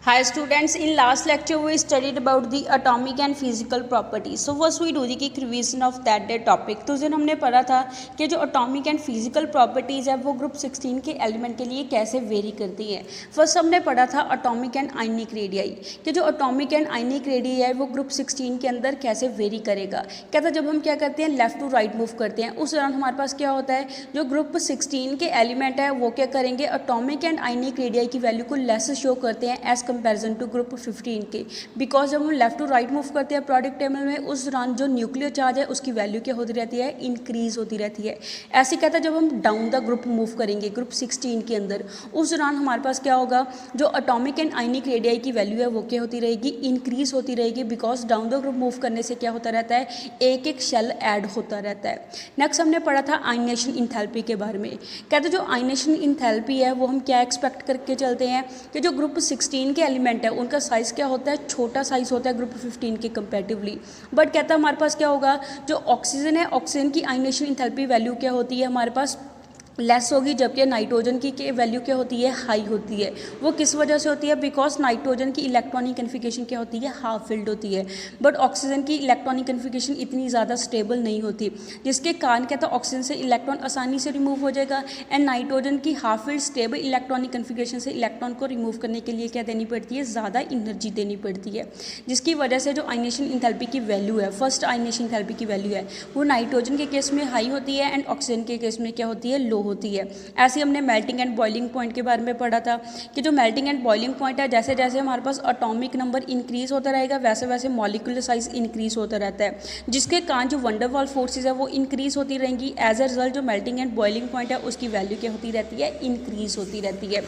Hi students, in last lecture we studied about the atomic and physical properties. So first we do the revision of that day topic. तो उस दिन हमने पढ़ा था कि जो atomic and physical properties है वो ग्रुप 16 के एलिमेंट के लिए कैसे वेरी करती है। फर्स्ट हमने पढ़ा था atomic and ionic radii कि जो atomic and ionic radii है वो ग्रुप 16 के अंदर कैसे वेरी करेगा। कहता जब हम क्या करते हैं लेफ्ट टू राइट मूव करते हैं उस दौरान हमारे पास क्या होता है, जो ग्रुप 16 के एलिमेंट है वो क्या करेंगे, atomic and ionic radii की वैल्यू को लेस शो करते हैं एज कंपैरिजन टू ग्रुप 15 के। बिकॉज जब हम लेफ्ट टू राइट मूव करते हैं प्रोडक्ट टेबल में उस दौरान जो न्यूक्लियर चार्ज है उसकी वैल्यू क्या होती रहती है, इंक्रीज होती रहती है। ऐसे कहता है जब हम डाउन द ग्रुप मूव करेंगे ग्रुप 16 के अंदर उस दौरान हमारे पास क्या होगा, जो अटोमिक एंड आयनिक रेडियाई की वैल्यू है वो क्या होती रहेगी, इंक्रीज होती रहेगी। Because down the group move करने से क्या होता रहता है, एक एक शेल ऐड होता रहता है। नेक्स्ट हमने पढ़ा था आयनेशन इंथैल्पी के बारे में। कहते जो आयनेशन इंथैल्पी है वो हम क्या एक्सपेक्ट करके चलते हैं कि जो ग्रुप 16 के एलिमेंट है उनका साइज़ क्या होता है, छोटा साइज़ होता है ग्रुप 15 के कंपैरेटिवली। बट कहता है हमारे पास क्या होगा, जो ऑक्सीजन है ऑक्सीजन की आयनेशन इंथैल्पी वैल्यू क्या होती है हमारे पास लेस होगी, जबकि नाइट्रोजन की वैल्यू क्या होती है, हाई होती है। वो किस वजह से होती है, बिकॉज नाइट्रोजन की इलेक्ट्रॉनिक कन्फिगरेशन क्या होती है, हाफ फिल्ड होती है। बट ऑक्सीजन की इलेक्ट्रॉनिक कन्फिगरेशन इतनी ज़्यादा स्टेबल नहीं होती, जिसके कारण क्या था ऑक्सीजन से इलेक्ट्रॉन आसानी से रिमूव हो जाएगा एंड नाइट्रोजन की half filled stable electronic configuration से इलेक्ट्रॉन को रिमूव करने के लिए क्या देनी पड़ती है, ज़्यादा एनर्जी देनी पड़ती है। जिसकी वजह से जो आयनेशन इंथैल्पी की वैल्यू है, फर्स्ट आयनेशन इंथैल्पी की वैल्यू है वो नाइट्रोजन के केस में हाई होती है एंड ऑक्सीजन के केस में क्या होती है, लो होती है। ऐसे हमने मेल्टिंग एंड बॉइलिंग पॉइंट के बारे में पढ़ा था कि जो मेल्टिंग एंड बॉइलिंग पॉइंट है जैसे जैसे हमारे पास एटॉमिक नंबर इंक्रीज होता रहेगा वैसे वैसे मॉलिक्यूलर साइज इंक्रीज होता रहता है, जिसके कारण जो वंडर वॉल फोर्सेज है वो इंक्रीज होती रहेंगी। एज ए रिजल्ट जो मेल्टिंग एंड बॉइलिंग पॉइंट है उसकी वैल्यू क्या होती रहती है, इंक्रीज होती रहती है।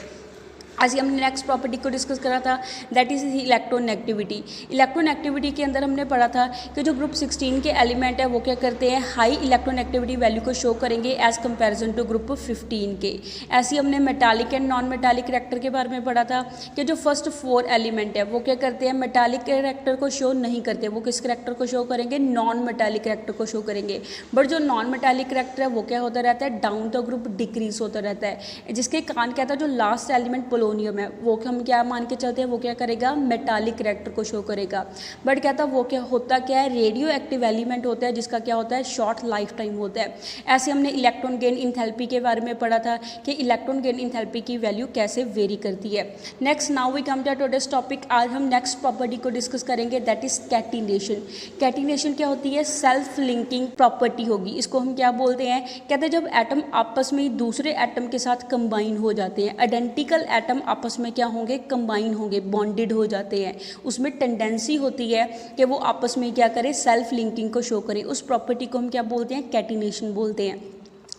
ऐसे हमने नेक्स्ट प्रॉपर्टी को डिस्कस करा था, दैट इज इलेक्ट्रोनेगेटिविटी। इलेक्ट्रोनेगेटिविटी के अंदर हमने पढ़ा था कि जो ग्रुप 16 के एलिमेंट है वो क्या करते हैं, हाई इलेक्ट्रोनेगेटिविटी वैल्यू को शो करेंगे एज कंपैरिजन टू ग्रुप 15 के। ऐसे हमने metallic and non metallic character के बारे में पढ़ा था कि जो फर्स्ट 4 एलिमेंट है वो क्या करते हैं, मेटालिक करेक्टर को शो नहीं करते, वो किस करेक्टर को शो करेंगे, नॉन मेटालिक करेक्टर को शो करेंगे। बट जो नॉन मेटालिक करेक्टर है वो क्या होता रहता है, डाउन द ग्रुप डिक्रीज होता रहता है, जिसके कारण क्या था जो लास्ट एलिमेंट पोलोनियम है वो हम क्या मान के चलते हैं, वो क्या करेगा, मेटालिक करेक्टर को शो करेगा। बट क्या था वो क्या होता क्या है, रेडियो एक्टिव एलिमेंट होता है जिसका क्या होता है, शॉर्ट लाइफ टाइम होता है। ऐसे हमने इलेक्ट्रॉन गेन इंथैल्पी के बारे में पढ़ा था कि इलेक्ट्रॉन गेन इंथैल्पी की वैल्यू कैसे वेरी करती है। Next now we come to today's topic. आज हम नेक्स्ट प्रॉपर्टी को डिस्कस करेंगे, दैट इज कैटिनेशन। कैटिनेशन क्या होती है, सेल्फ लिंकिंग प्रॉपर्टी होगी। इसको हम क्या बोलते हैं, कहते हैं जब एटम आपस में दूसरे एटम के साथ कंबाइन हो जाते हैं, आइडेंटिकल एटम आपस में क्या होंगे, कंबाइन होंगे, बॉन्डेड हो जाते हैं, उसमें टेंडेंसी होती है कि वो आपस में क्या करें, सेल्फ लिंकिंग को शो करें। उस प्रॉपर्टी को हम क्या बोलते हैं, कैटिनेशन बोलते हैं।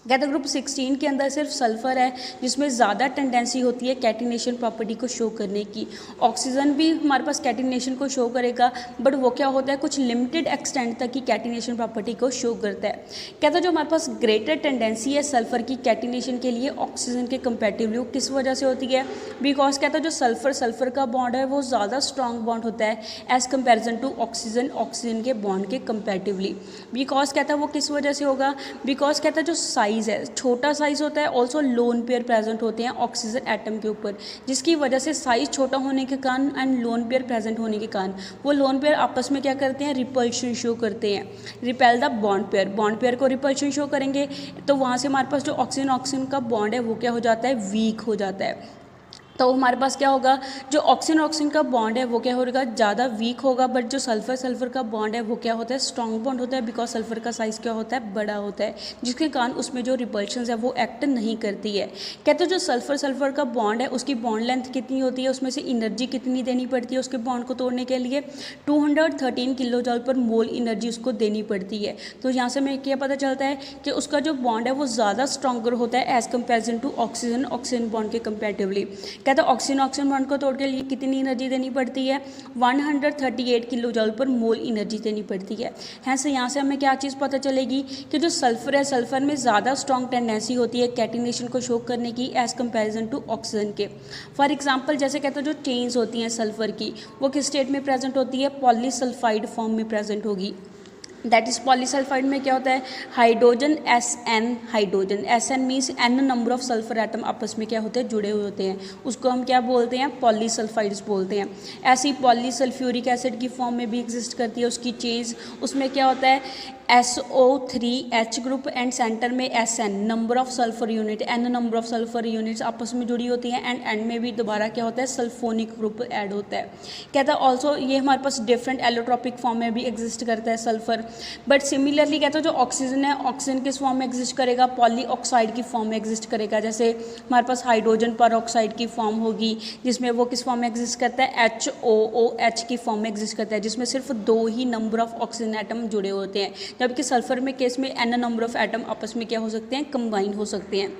कहते हैं ग्रुप 16 के अंदर सिर्फ सल्फर है जिसमें ज़्यादा टेंडेंसी होती है कैटिनेशन प्रॉपर्टी को शो करने की। ऑक्सीजन भी हमारे पास कैटिनेशन को शो करेगा बट वो क्या होता है, कुछ लिमिटेड एक्सटेंट तक की कैटिनेशन प्रॉपर्टी को शो करता है। कहता है जो हमारे पास ग्रेटर टेंडेंसी है सल्फर की कैटिनेशन के लिए ऑक्सीजन के कंपेरेटिवली, वो किस वजह से होती है, बिकॉज कहता है जो सल्फर का बॉन्ड है वो ज़्यादा स्ट्रॉन्ग बॉन्ड होता है एज कंपेरिजन टू ऑक्सीजन के बॉन्ड के कंपेरेटिवली। बिकॉज कहता है वो किस वजह से होगा, बिकॉज कहता है जो साइज है छोटा साइज होता है, ऑल्सो लोन पेयर प्रेजेंट होते हैं ऑक्सीजन एटम के ऊपर, जिसकी वजह से साइज छोटा होने के कारण एंड लोन पेयर प्रेजेंट होने के कारण वो लोन पेयर आपस में क्या करते हैं, रिपल्शन शो करते हैं, रिपेल द बॉन्ड पेयर को रिपल्शन शो करेंगे तो वहाँ से हमारे पास जो ऑक्सीजन का बॉन्ड है वो क्या हो जाता है, वीक हो जाता है। तो हमारे पास क्या होगा, जो ऑक्सीजन का बॉन्ड है वो क्या होगा, ज़्यादा वीक होगा। बट जो सल्फर का बॉन्ड है वो क्या होता है, स्ट्रॉन्ग बॉन्ड होता है, बिकॉज सल्फर का साइज़ क्या होता है, बड़ा होता है, जिसके कारण उसमें जो रिपल्शन है वो एक्ट नहीं करती है। कहते हैं जो सल्फर का बॉन्ड है उसकी बॉन्ड लेंथ कितनी होती है, उसमें से एनर्जी कितनी देनी पड़ती है उसके बॉन्ड को तोड़ने के लिए, 213 किलो जूल पर मोल एनर्जी उसको देनी पड़ती है। तो यहाँ से हमें क्या पता चलता है कि उसका जो बॉन्ड है वो ज़्यादा स्ट्रॉन्गर होता है as comparison to oxygen bond के कंपेरेटिवली। कहते हैं ऑक्सीजन बॉन्ड को तोड़ के लिए कितनी एनर्जी देनी पड़ती है, 138 किलो जूल पर मोल एनर्जी देनी पड़ती है। हैंस यहाँ से हमें क्या चीज़ पता चलेगी कि जो सल्फर है सल्फर में ज़्यादा स्ट्रॉन्ग टेंडेंसी होती है कैटिनेशन को शो करने की एज कंपैरिजन टू ऑक्सीजन के। फॉर एग्जांपल जैसे कहते हैं जो चेन्स होती हैं सल्फर की वो किस स्टेट में प्रेजेंट होती है, पॉलीसल्फाइड फॉर्म में प्रेजेंट होगी। दैट इज़ पॉलीसल्फाइड में क्या होता है, hydrogen SN hydrogen, SN means N number of sulphur atom आपस में क्या होते हैं, जुड़े हुए होते हैं, उसको हम क्या बोलते हैं, पॉलीसल्फाइड्स बोलते हैं। ऐसी पॉलीसल्फ्यूरिक एसिड की फॉर्म में भी एग्जिस्ट करती है उसकी चेंज, उसमें क्या होता है SO3H ग्रुप एंड सेंटर में SN number of sulphur unit, N number of sulphur units आपस में जुड़ी होती हैं, एंड एंड में भी दोबारा क्या होता है, सल्फोनिक ग्रुप ऐड होता है। कहता है ऑल्सो ये हमारे पास डिफरेंट एलोट्रॉपिक फॉर्म में भी एग्जिस्ट करता है सल्फर, बट सिमिलरली कहता है जो ऑक्सीजन है, ऑक्सीजन किस फॉर्म में एग्जिस्ट करेगा, पॉलीऑक्साइड की फॉर्म में एग्जिस्ट करेगा। जैसे हमारे पास हाइड्रोजन परऑक्साइड की फॉर्म होगी जिसमें वो किस फॉर्म में एग्जिस्ट करता है, HOOH की फॉर्म में एग्जिस्ट करता है, जिसमें सिर्फ 2 ही नंबर ऑफ ऑक्सीजन एटम जुड़े होते हैं, जबकि सल्फर में केस में N नंबर ऑफ एटम आपस में क्या हो सकते हैं, कंबाइन हो सकते हैं।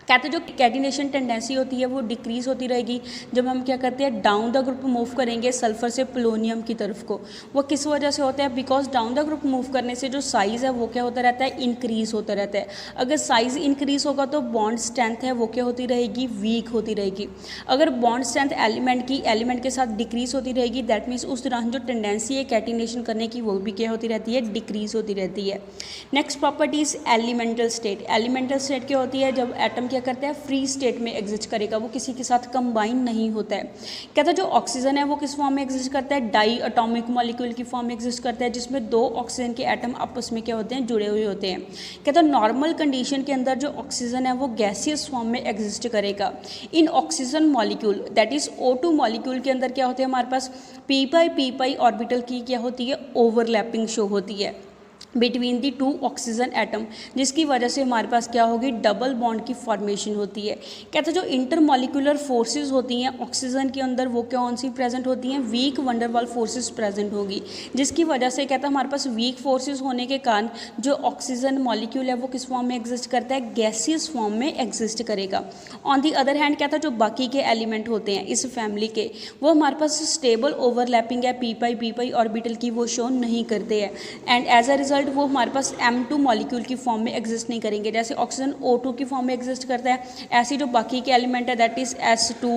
कहते हैं जो कैटिनेशन टेंडेंसी होती है वो डिक्रीज होती रहेगी जब हम क्या करते हैं, डाउन द ग्रुप मूव करेंगे सल्फर से पोलोनियम की तरफ को। वो किस वजह से होता है, because down the group move करने से जो साइज़ है वो क्या होता रहता है, इंक्रीज होता रहता है। अगर साइज़ इंक्रीज होगा तो बॉन्ड स्ट्रेंथ है वो क्या होती रहेगी, वीक होती रहेगी। अगर बॉन्ड स्ट्रेंथ एलिमेंट के साथ डिक्रीज होती रहेगी, दैट मीन्स उस दौरान जो टेंडेंसी है कैटिनेशन करने की वो भी क्या होती रहती है, डिक्रीज होती रहती है। Next properties elemental state. Elemental state क्या होती है, जब एटम क्या करता है, फ्री स्टेट में एग्जिस्ट करेगा, वो किसी के साथ कंबाइन नहीं होता है। कहता है जो ऑक्सीजन है वो किस फॉर्म में एग्जिस्ट करता है, डाई एटॉमिक मॉलिक्यूल की फॉर्म में एग्जिस्ट करता है, जिसमें 2 ऑक्सीजन के एटम आपस में क्या होते हैं, जुड़े हुए होते हैं। कहता है नॉर्मल कंडीशन के अंदर जो ऑक्सीजन है वो गैसियस फॉर्म में एग्जिस्ट करेगा। In oxygen molecule that is O2 molecule के अंदर क्या होते हैं, हमारे पास p ऑर्बिटल की क्या होती है, ओवरलैपिंग शो होती है बिटवीन दी 2 ऑक्सीजन एटम, जिसकी वजह से हमारे पास क्या होगी, डबल बॉन्ड की फॉर्मेशन होती है। कहते हैं जो इंटरमॉलिक्यूलर फोर्सेस होती हैं ऑक्सीजन के अंदर वो कौन सी प्रेजेंट होती हैं, वीक वंडरवाल फोर्सेस प्रेजेंट होगी, जिसकी वजह से कहता है हमारे पास वीक फोर्सेस होने के कारण जो ऑक्सीजन मॉलिक्यूल है वो किस फॉर्म में एग्जिस्ट करता है, गैसियस फॉर्म में एग्जिस्ट करेगा। ऑन दी अदर हैंड कहता है जो बाकी के एलिमेंट होते हैं इस फैमिली के, वो हमारे पास स्टेबल ओवरलैपिंग है p ऑर्बिटल की वो शो नहीं करते हैं, एंड एज अ रिजल्ट वो हमारे पास M2 मॉलिक्यूल की फॉर्म में एग्जिस्ट नहीं करेंगे। जैसे ऑक्सीजन O2 की फॉर्म में एग्जिस्ट करता है, ऐसी जो बाकी के एलिमेंट है दैट इज S2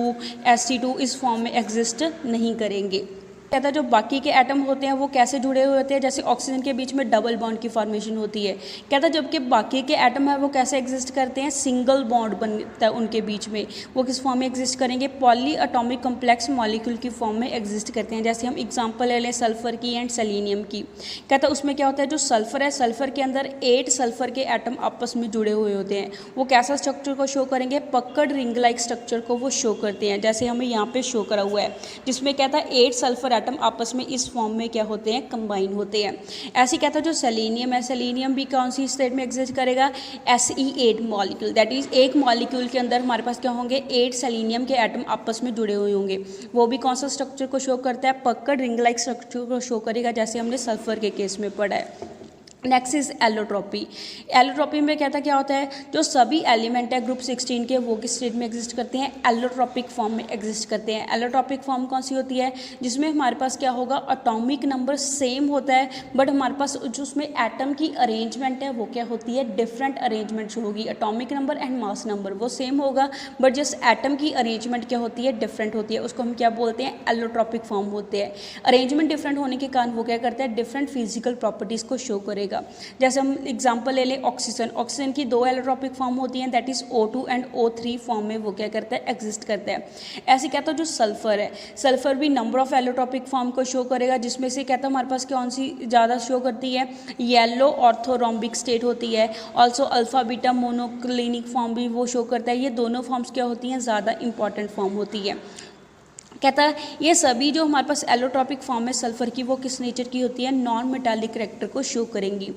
Sc2 इस फॉर्म में एग्जिस्ट नहीं करेंगे। कहता है जो बाकी के एटम होते हैं वो कैसे जुड़े हुए होते हैं, जैसे ऑक्सीजन के बीच में डबल बॉन्ड की फॉर्मेशन होती है। कहता है जबकि बाकी के एटम है वो कैसे एग्जिस्ट करते हैं, सिंगल बॉन्ड बनता है उनके बीच में, वो किस फॉर्म में एग्जिस्ट करेंगे, पॉली एटॉमिक कम्प्लेक्स मॉलिक्यूल की फॉर्म में एग्जिस्ट करते हैं। जैसे हम एग्जांपल ले लें सल्फर की एंड सेलेनियम की। कहता है उसमें क्या होता है, जो सल्फर है सल्फर के अंदर 8 सल्फर के एटम आपस में जुड़े हुए होते हैं। वो कैसा स्ट्रक्चर को शो करेंगे, पकड़ रिंग लाइक स्ट्रक्चर को वो शो करते हैं, जैसे हमें यहाँ पे शो करा हुआ है, जिसमें कहता है 8 सल्फर एटम आपस में इस फॉर्म में क्या होते हैं, कंबाइन होते हैं। ऐसे कहता है जो सेलेनियम है, सेलेनियम भी कौन सी स्टेट में एग्जिस्ट करेगा, Se8 मॉलिक्यूल, दैट इज एक मॉलिक्यूल के अंदर हमारे पास क्या होंगे, 8 सेलेनियम के एटम आपस में जुड़े हुए होंगे। वो भी कौन सा स्ट्रक्चर को शो करता है, पकड़ रिंग लाइक स्ट्रक्चर को शो करेगा, जैसे हमने सल्फर के केस में पढ़ा है। Next is allotropy. एलोट्रॉपी में कहता क्या होता है, जो सभी एलिमेंट है ग्रुप 16 के वो किस स्टेट में एग्जिस्ट करते हैं, एलोट्रॉपिक फॉर्म में एग्जिस्ट करते हैं। एलोट्रॉपिक फॉर्म कौन सी होती है, जिसमें हमारे पास क्या होगा, एटॉमिक नंबर सेम होता है, बट हमारे पास जो उसमें एटम की अरेंजमेंट है वो क्या होती है, डिफरेंट अरेंजमेंट होगी। Atomic number and mass number वो सेम होगा, बट जस्ट एटम की अरेंजमेंट क्या होती है, डिफरेंट होती है। उसको हम क्या बोलते हैं, एलोट्रॉपिक फॉर्म होते हैं। अरेंजमेंट डिफरेंट होने के कारण वो क्या करता है, डिफरेंट फिजिकल प्रॉपर्टीज़ को शो करेगा। जैसे हम एग्जांपल ले लें ऑक्सीजन, ऑक्सीजन की 2 एलोट्रॉपिक फॉर्म होती हैं, that is O2 and O3 form में वो क्या करता है, एग्जिस्ट करता है। ऐसे कहता है जो सल्फर है, सल्फर भी नंबर ऑफ एलोट्रॉपिक फॉर्म को शो करेगा, जिसमें से कहता है हमारे पास कौन सी ज़्यादा शो करती है, येलो ऑर्थोरोम्बिक स्टेट होती है। Also alpha beta monoclinic form भी वो शो करता है। ये दोनों फॉर्म्स क्या होती हैं, ज़्यादा इंपॉर्टेंट फॉर्म होती है। कहता है ये सभी जो हमारे पास एलोट्रॉपिक फॉर्म है सल्फर की वो किस नेचर की होती है, नॉन मेटालिक कैरेक्टर को शो करेंगी।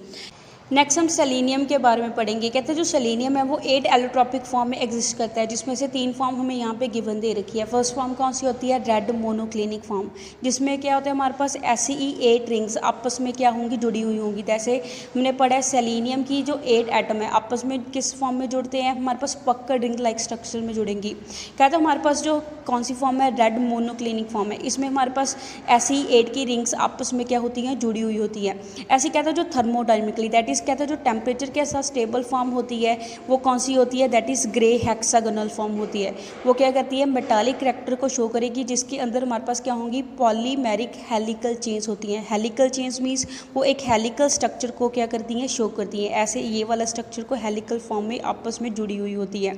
नेक्स्ट हम सेलेनियम के बारे में पढ़ेंगे। कहते हैं जो सेलेनियम है वो 8 एलोट्रॉपिक फॉर्म में एग्जिस्ट करता है, जिसमें से 3 फॉर्म हमें यहाँ पे गिवन दे रखी है। फर्स्ट फॉर्म कौन सी होती है, रेड मोनोक्लिनिक फॉर्म, जिसमें क्या होता है हमारे पास Se8 रिंग्स आपस में क्या होंगी, जुड़ी हुई होंगी। जैसे हमने पढ़ा है सेलेनियम की जो 8 एटम है आपस में किस फॉर्म में जुड़ते हैं, हमारे पास पकड़ रिंग लाइक स्ट्रक्चर में जुड़ेंगी। कहते हैं हमारे पास जो कौन सी फॉर्म है, रेड मोनोक्लिनिक फॉर्म है, इसमें हमारे पास Se8 की रिंग्स आपस में क्या होती हैं, जुड़ी हुई होती है। ऐसे कहता है जो थर्मोडायनेमिकली दैट इज इज़ कहता है जो टेम्परेचर के साथ स्टेबल फॉर्म होती है वो कौन सी होती है, that is grey hexagonal form होती है। वो क्या करती है, मेटालिक करैक्टर को शो करेगी जिसके अंदर हमारे पास क्या होंगी, पॉलीमेरिक हेलिकल चेन्स होती हैं। हेलिकल चेन्स मीन्स वो एक हेलिकल स्ट्रक्चर को क्या करती हैं, शो करती हैं। ऐसे ये वाला स्ट्रक्चर को हेलिकल फॉर्म में आपस में जुड़ी हुई होती है।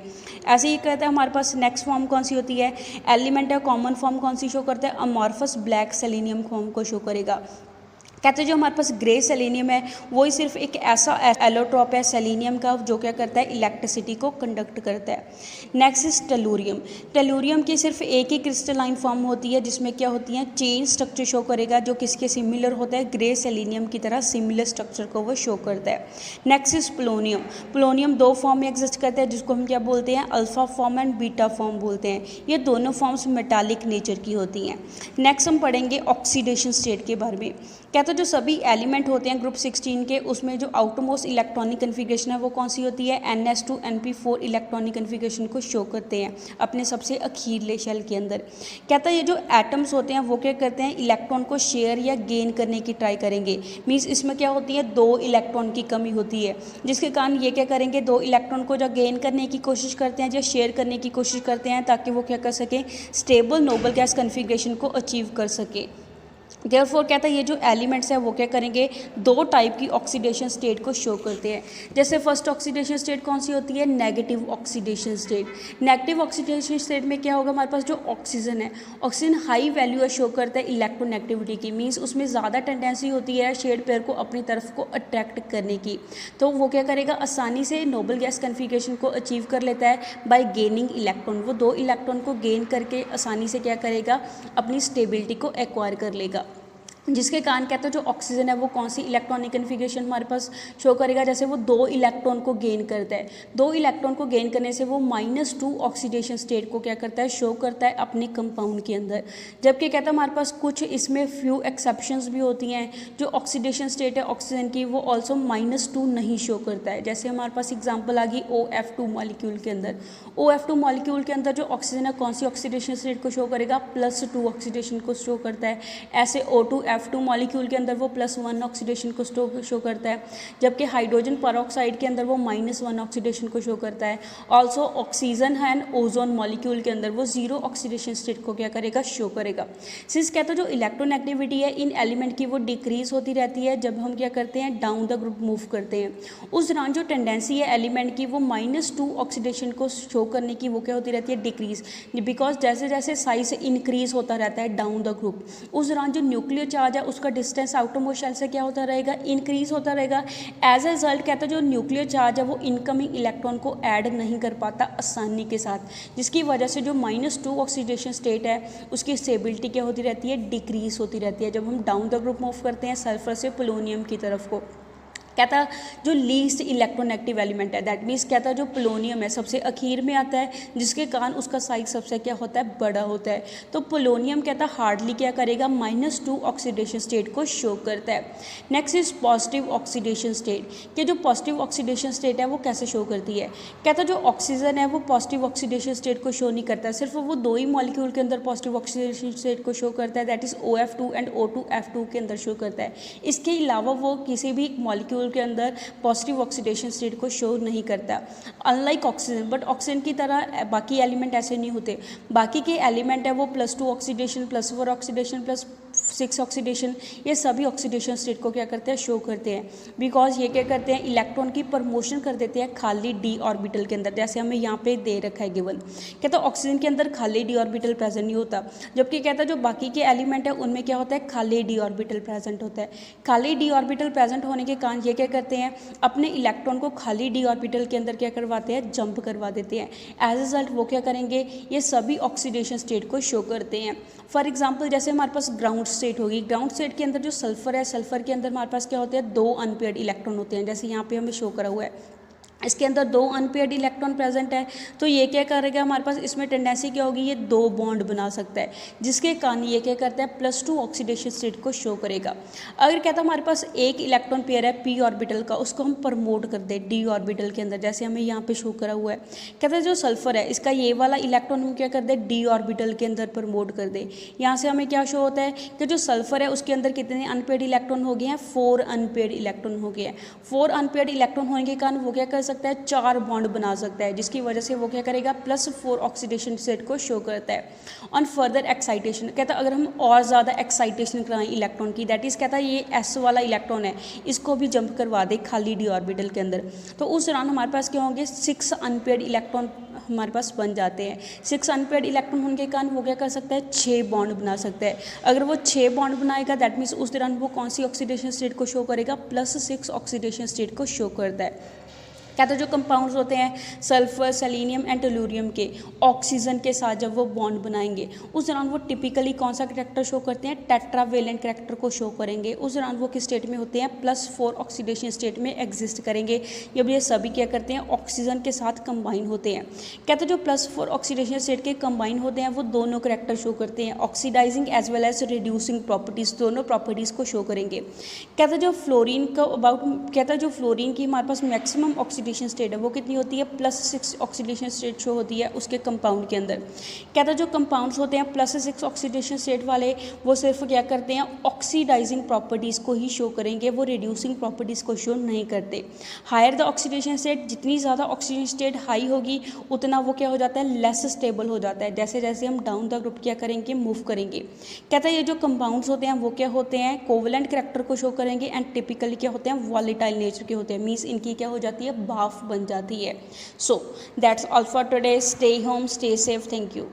ऐसे ही कहता है हमारे पास नेक्स्ट फॉर्म कौन सी होती है, एलिमेंट है कॉमन फॉर्म कौन सी शो करता है, अमॉर्फस ब्लैक सेलेनियम फॉर्म को शो करेगा। कहते हैं जो हमारे पास ग्रे सेलेनियम है वही सिर्फ एक ऐसा एलोट्रॉप है सेलेनियम का जो क्या करता है, इलेक्ट्रिसिटी को कंडक्ट करता है। Next is tellurium. टेलुरियम की सिर्फ एक ही क्रिस्टलाइन फॉर्म होती है जिसमें क्या होती है, चेन स्ट्रक्चर शो करेगा जो किसके सिमिलर होता है, ग्रे सेलेनियम की तरह सिमिलर स्ट्रक्चर को वो शो करता है। Next is polonium. पोलोनियम दो फॉर्म में एग्जिस्ट करता है जिसको हम क्या बोलते हैं, alpha form and beta form बोलते हैं। ये दोनों फॉर्म्स मेटालिक नेचर की होती हैं। नेक्स्ट हम पढ़ेंगे ऑक्सीडेशन स्टेट के बारे में। कहते हैं जो सभी एलिमेंट होते हैं ग्रुप 16 के उसमें जो आउटरमोस्ट इलेक्ट्रॉनिक कन्फिग्रेशन है वो कौन सी होती है, NS2 NP4 इलेक्ट्रॉनिक कन्फिग्रेशन को शो करते हैं अपने सबसे अखीरले शेल के अंदर। कहता है ये जो एटम्स होते हैं वो क्या करते हैं, इलेक्ट्रॉन को शेयर या गेन करने की ट्राई करेंगे। मीन्स इसमें क्या होती है, 2 इलेक्ट्रॉन की कमी होती है जिसके कारण ये क्या करेंगे, 2 इलेक्ट्रॉन को जो गेन करने की कोशिश करते हैं या शेयर करने की कोशिश करते हैं ताकि वो क्या कर सकें, स्टेबल नोबल गैस कन्फिग्रेशन को अचीव कर सके। देयरफॉर कहता है ये जो एलिमेंट्स हैं वो क्या करेंगे, 2 टाइप की ऑक्सीडेशन स्टेट को शो करते हैं। जैसे फर्स्ट ऑक्सीडेशन स्टेट कौन सी होती है, negative oxidation state. Negative oxidation state में क्या होगा, हमारे पास जो ऑक्सीजन है, ऑक्सीजन हाई वैल्यू शो करता है इलेक्ट्रोनेगेटिविटी की। मीन्स उसमें ज़्यादा टेंडेंसी होती है शेड पेयर को अपनी तरफ को अट्रैक्ट करने की। तो वो क्या करेगा, आसानी से नोबल गैस कन्फिग्रेशन को अचीव कर लेता है बाय गेनिंग इलेक्ट्रॉन। वो 2 इलेक्ट्रॉन को गेन करके आसानी से क्या करेगा, अपनी स्टेबिलिटी को एक्वायर कर लेगा। जिसके कारण कहते हैं जो ऑक्सीजन है वो कौन सी इलेक्ट्रॉनिक कन्फिग्रेशन हमारे पास शो करेगा, जैसे वो 2 इलेक्ट्रॉन को गेन करता है। 2 इलेक्ट्रॉन को गेन करने से वो -2 ऑक्सीडेशन स्टेट को क्या करता है, शो करता है अपने कंपाउंड के अंदर। जबकि कहता है हमारे पास कुछ इसमें फ्यू एक्सेप्शंस भी होती हैं, जो ऑक्सीडेशन स्टेट है ऑक्सीजन की वो ऑल्सो -2 नहीं शो करता है। जैसे हमारे पास एग्जाम्पल आ गई OF2 मॉलिक्यूल के अंदर। OF2 मॉलिक्यूल के अंदर जो ऑक्सीजन है कौन सी ऑक्सीडेशन स्टेट को शो करेगा, +2 ऑक्सीडेशन को शो करता है। ऐसे O2F2 मॉलिक्यूल के अंदर वो +1 ऑक्सीडेशन को शो करता है। जबकि हाइड्रोजन पेरोक्साइड के अंदर वो -1 ऑक्सीडेशन को शो करता है। Also oxygen and ozone molecule के अंदर वो 0 ऑक्सीडेशन स्टेट को क्या करेगा, शो करेगा। सिंस कहते हैं जो इलेक्ट्रोनेगेटिविटी है इन एलिमेंट की वो डिक्रीज होती रहती है जब हम क्या करते हैं, डाउन द ग्रुप मूव करते हैं। उस दौरान जो टेंडेंसी है एलिमेंट की वो -2 ऑक्सीडेशन को शो करने की वो क्या होती रहती है, डिक्रीज। बिकॉज जैसे जैसे साइज इंक्रीज होता रहता है डाउन द ग्रुप, उस दौरान जो न्यूक्लियर चार्ज है उसका डिस्टेंस आउटरमोस्ट शेल से क्या होता रहेगा, इंक्रीज होता रहेगा। एज ए रिजल्ट कहता है जो न्यूक्लियर चार्ज है वो इनकमिंग इलेक्ट्रॉन को ऐड नहीं कर पाता आसानी के साथ, जिसकी वजह से जो -2 ऑक्सीडेशन स्टेट है उसकी स्टेबिलिटी क्या होती रहती है, डिक्रीज होती रहती है जब हम डाउन द ग्रुप मूव करते हैं सल्फर से पोलोनियम की तरफ को। कहता है जो लीस्ट इलेक्ट्रोनेगेटिव एलिमेंट है दैट मीन्स कहता है जो पोलोनियम है सबसे आखिर में आता है जिसके कारण उसका साइज सबसे क्या होता है, बड़ा होता है। तो पोलोनियम कहता है हार्डली क्या करेगा, -2 ऑक्सीडेशन स्टेट को शो करता है। Next is positive oxidation state. कि जो पॉजिटिव ऑक्सीडेशन स्टेट है वो कैसे शो करती है, कहता है जो ऑक्सीजन है वो पॉजिटिव ऑक्सीडेशन स्टेट को शो नहीं करता है, सिर्फ वो 2 ही मॉलिक्यूल के अंदर पॉजिटिव ऑक्सीडेशन स्टेट को शो करता है, that is OF2 and O2F2 के अंदर शो करता है। इसके अलावा वो किसी भी मॉलिक्यूल के अंदर पॉजिटिव ऑक्सीडेशन स्टेट को शो नहीं करता, अनलाइक ऑक्सीजन। बट ऑक्सीजन की तरह बाकी एलिमेंट ऐसे नहीं होते। बाकी के एलिमेंट है वो +2 ऑक्सीडेशन, +4 ऑक्सीडेशन, +6 ऑक्सीडेशन, ये सभी ऑक्सीडेशन स्टेट को क्या करते हैं, शो करते हैं। बिकॉज ये क्या करते हैं, इलेक्ट्रॉन की प्रमोशन कर देते हैं खाली d ऑर्बिटल के अंदर, जैसे हमें यहाँ पे दे रखा है गिवन। कहता है ऑक्सीजन के अंदर खाली d ऑर्बिटल प्रेजेंट नहीं होता, जबकि कहता है जो बाकी के एलिमेंट है उनमें क्या होता है, खाली d ऑर्बिटल प्रेजेंट होता है। खाली d ऑर्बिटल प्रेजेंट होने के कारण ये क्या करते हैं, अपने इलेक्ट्रॉन को खाली d ऑर्बिटल के अंदर क्या करवाते हैं, जंप करवा देते हैं। एज ए रिजल्ट वो क्या करेंगे, ये सभी ऑक्सीडेशन स्टेट को शो करते हैं। फॉर एग्जाम्पल जैसे हमारे पास ग्राउंड स्टेट होगी, ग्राउंड स्टेट के अंदर जो सल्फर है, सल्फर के अंदर हमारे पास क्या होते हैं, 2 अनपेयर्ड इलेक्ट्रॉन होते हैं, जैसे यहाँ पे हमें शो करा हुआ है। इसके अंदर 2 अनपेयर्ड इलेक्ट्रॉन प्रेजेंट है, तो ये क्या करेगा हमारे पास, इसमें टेंडेंसी क्या होगी, ये 2 बॉन्ड बना सकता है, जिसके कारण ये क्या करता है, +2 ऑक्सीडेशन स्टेट को शो करेगा। अगर कहता है हमारे पास एक इलेक्ट्रॉन पेयर है p ऑर्बिटल का, उसको हम प्रमोट कर दें d ऑर्बिटल के अंदर, जैसे हमें यहाँ पे शो करा हुआ है। कहता है जो सल्फर है इसका ये वाला इलेक्ट्रॉन हम क्या कर दें, d ऑर्बिटल के अंदर प्रमोट कर दें। यहाँ से हमें क्या शो होता है कि जो सल्फर है उसके अंदर कितने अनपेयर्ड इलेक्ट्रॉन हो गए हैं, 4 अनपेयर्ड इलेक्ट्रॉन हो गए हैं। 4 अनपेयर्ड इलेक्ट्रॉन होने के कारण वो क्या कर सकता है, 4 बॉन्ड बना सकता है, जिसकी वजह से वो क्या करेगा, +4 ऑक्सीडेशन स्टेट को शो करता है। ऑन फर्दर एक्साइटेशन, कहता है अगर हम और ज़्यादा एक्साइटेशन कराएं इलेक्ट्रॉन की, दैट इज़ कहता है ये s वाला इलेक्ट्रॉन है, इसको भी जंप करवा दे खाली d ऑर्बिटल के अंदर, तो उस दौरान हमारे पास क्या होंगे, 6 अनपेयर्ड इलेक्ट्रॉन हमारे पास बन जाते हैं। 6 अनपेयर्ड इलेक्ट्रॉन होने के कारण वो क्या कर सकता है, 6 बॉन्ड बना सकता है। अगर वो 6 बॉन्ड बनाएगा, दैट मीन्स उस दौरान वो कौन सी ऑक्सीडेशन स्टेट को शो करेगा, +6 ऑक्सीडेशन स्टेट को शो करता है। कहते हैं जो कंपाउंड्स होते हैं सल्फर, सेलेनियम एंड टेलुरियम के, ऑक्सीजन के साथ जब वो बॉन्ड बनाएंगे उस दौरान वो टिपिकली कौन सा करैक्टर शो करते हैं, टेट्रावेलेंट करैक्टर को शो करेंगे। उस दौरान वो किस स्टेट में होते हैं, +4 ऑक्सीडेशन स्टेट में एग्जिस्ट करेंगे। जब ये सभी क्या करते हैं, ऑक्सीजन के साथ कंबाइन होते हैं। कहते हैं जो +4 ऑक्सीडेशन स्टेट के कंबाइन होते हैं वो दोनों करैक्टर शो करते हैं, oxidising as well as reducing properties, दोनों प्रॉपर्टीज़ को शो करेंगे। कहते हैं जो फ्लोरीन का कहता है जो फ्लोरीन की हमारे पास मैक्सिमम ऑक्सीडेशन स्टेट है वो कितनी होती है, +6 ऑक्सीडेशन स्टेट शो होती है उसके कंपाउंड के अंदर। कहता है जो कंपाउंड्स होते हैं +6 ऑक्सीडेशन स्टेट वाले, वो सिर्फ क्या करते हैं, ऑक्सीडाइजिंग प्रॉपर्टीज़ को ही शो करेंगे, वो रिड्यूसिंग प्रॉपर्टीज़ को शो नहीं करते। हायर द ऑक्सीडेशन स्टेट, जितनी ज़्यादा ऑक्सीजन स्टेट हाई होगी उतना वो क्या हो जाता है, लेस स्टेबल हो जाता है, जैसे जैसे हम डाउन द ग्रुप क्या करेंगे, मूव करेंगे। कहता है ये जो कंपाउंड्स होते हैं वो क्या होते हैं, कोवलेंट करैक्टर को शो करेंगे एंड टिपिकली क्या होते हैं, वॉलेटाइल नेचर के होते हैं, मीन्स इनकी क्या हो जाती है, भाप बन जाती है। So that's all for today, stay home, stay safe, thank you.